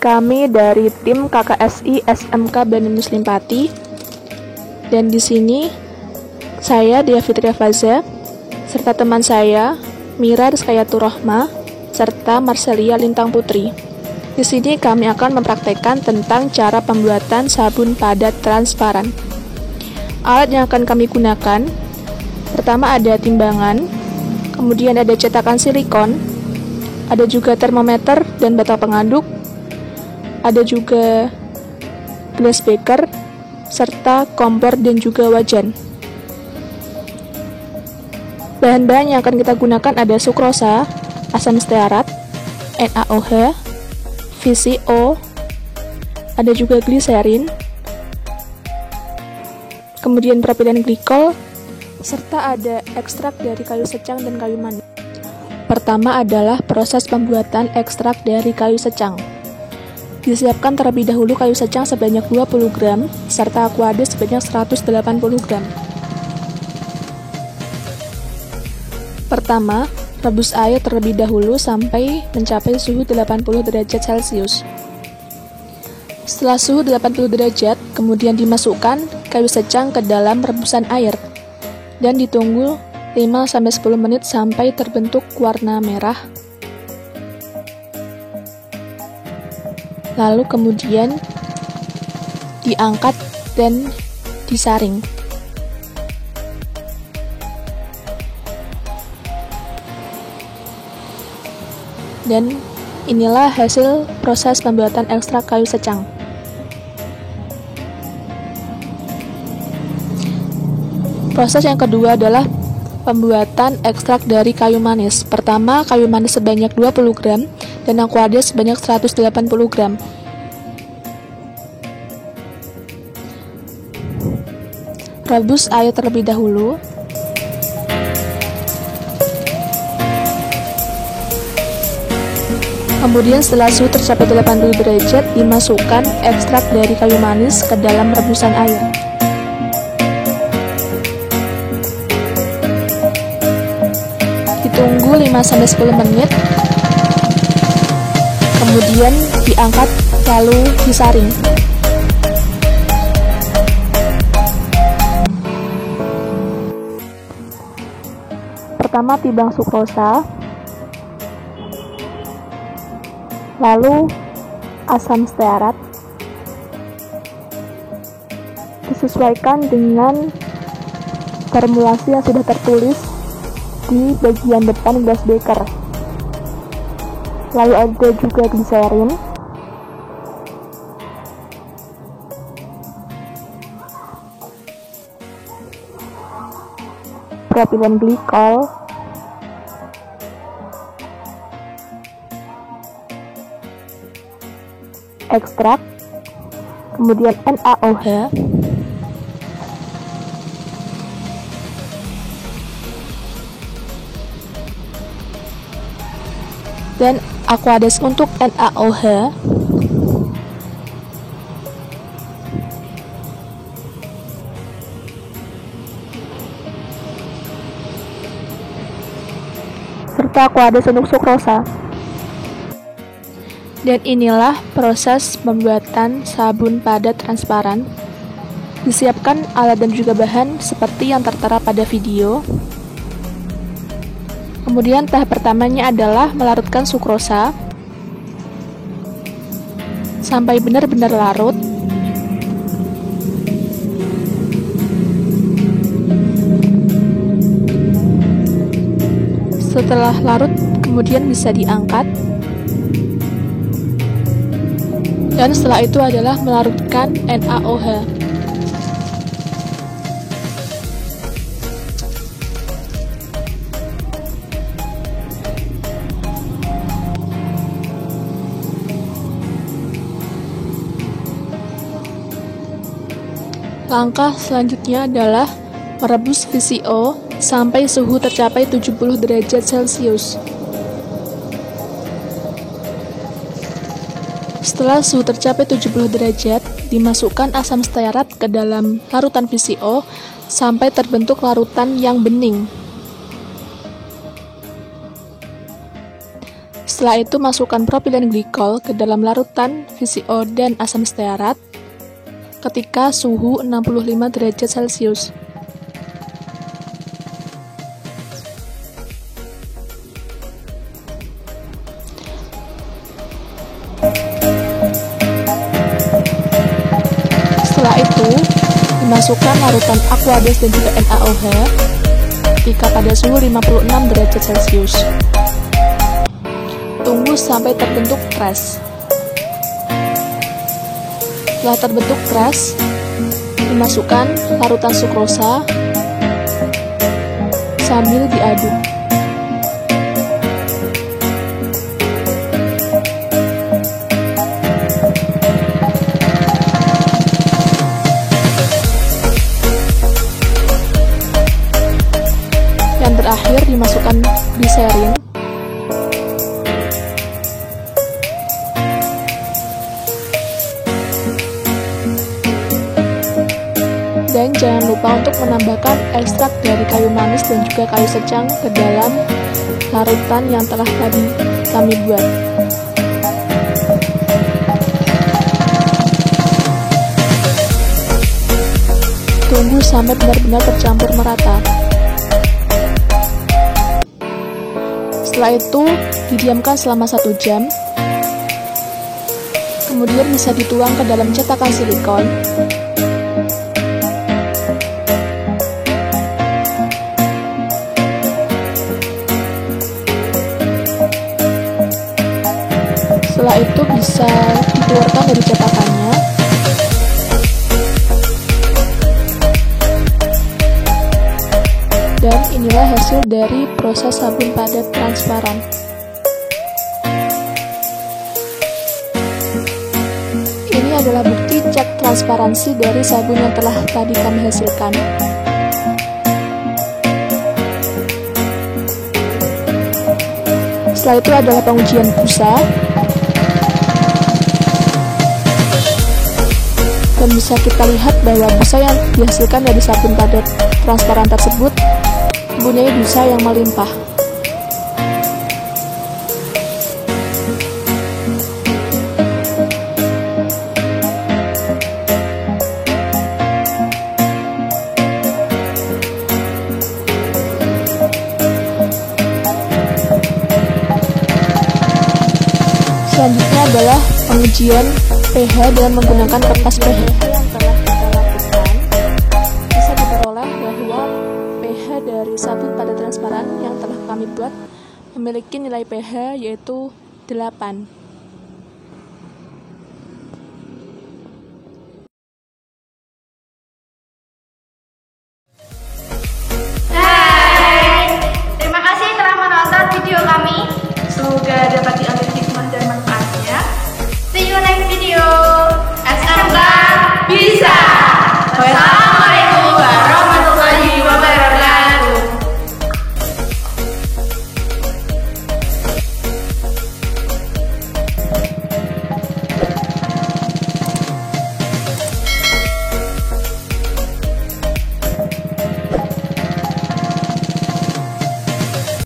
Kami dari tim KKSI SMK Bani Muslim Pati, dan di sini saya Dia Fitria Faza serta teman saya Mira Rizkayatur Rohma serta Marcelia Lintang Putri. Di sini kami akan mempraktekkan tentang cara pembuatan sabun padat transparan. Alat yang akan kami gunakan, pertama ada timbangan, kemudian ada cetakan silikon, ada juga termometer dan bata pengaduk, ada juga glass beaker, serta kompor dan juga wajan. Bahan-bahan yang akan kita gunakan ada sukrosa, asam stearat, NaOH, VCO, ada juga gliserin, kemudian propilen glikol, serta ada ekstrak dari kayu secang dan kayu manis. Pertama adalah proses pembuatan ekstrak dari kayu secang. Disiapkan terlebih dahulu kayu secang sebanyak 20 gram, serta aquades sebanyak 180 gram. Pertama, rebus air terlebih dahulu sampai mencapai suhu 80 derajat Celcius. Setelah suhu 80 derajat, kemudian dimasukkan kayu secang ke dalam rebusan air, dan ditunggu 5-10 menit sampai terbentuk warna merah. Lalu kemudian diangkat dan disaring. Dan inilah hasil proses pembuatan ekstrak kayu secang. Proses yang kedua adalah pembuatan ekstrak dari kayu manis. Pertama, kayu manis sebanyak 20 gram dan aquades sebanyak 180 gram. Rebus air terlebih dahulu. Kemudian setelah suhu tercapai 80 derajat, dimasukkan ekstrak dari kayu manis ke dalam rebusan air. Ditunggu 5-10 menit, kemudian diangkat lalu disaring. Pertama timbang sukrosa, lalu asam stearat, disesuaikan dengan formulasi yang sudah tertulis di bagian depan glass beaker. Lalu ada juga gliserin, propilen glikol, ekstrak, kemudian NaOH, dan aquades untuk NaOH. Serta aquades untuk sukrosa. Dan inilah proses pembuatan sabun padat transparan. Disiapkan alat dan juga bahan seperti yang tertera pada video. Kemudian tahap pertamanya adalah melarutkan sukrosa sampai benar-benar larut. Setelah larut, kemudian bisa diangkat. Dan setelah itu adalah melarutkan NaOH. Langkah selanjutnya adalah merebus VCO sampai suhu tercapai 70 derajat Celcius. Setelah suhu tercapai 70 derajat, dimasukkan asam stearat ke dalam larutan VCO sampai terbentuk larutan yang bening. Setelah itu masukkan propilen glikol ke dalam larutan VCO dan asam stearat ketika suhu 65 derajat Celcius. Setelah itu, dimasukkan larutan aquabase dan juga NaOH ketika pada suhu 56 derajat Celcius. Tunggu sampai terbentuk kras. Setelah terbentuk kras, dimasukkan larutan sukrosa sambil diaduk. Yang terakhir dimasukkan gliserin. Dan jangan lupa untuk menambahkan ekstrak dari kayu manis dan juga kayu secang ke dalam larutan yang telah tadi kami buat. Tunggu sampai benar-benar tercampur merata. Setelah itu, didiamkan selama 1 jam. Kemudian bisa dituang ke dalam cetakan silikon. Setelah itu bisa dikeluarkan dari cetakannya. Dan inilah hasil dari proses sabun padat transparan. Ini adalah bukti cek transparansi dari sabun yang telah tadi kami hasilkan. Setelah itu adalah pengujian busa. Dan bisa kita lihat bahwa busa yang dihasilkan dari sabun padat transparan tersebut mempunyai busa yang melimpah. Selanjutnya adalah pengujian pH dengan menggunakan kertas pH. Yang telah kita lakukan bisa diperoleh bahwa pH dari sabun padat transparan yang telah kami buat memiliki nilai pH yaitu 8.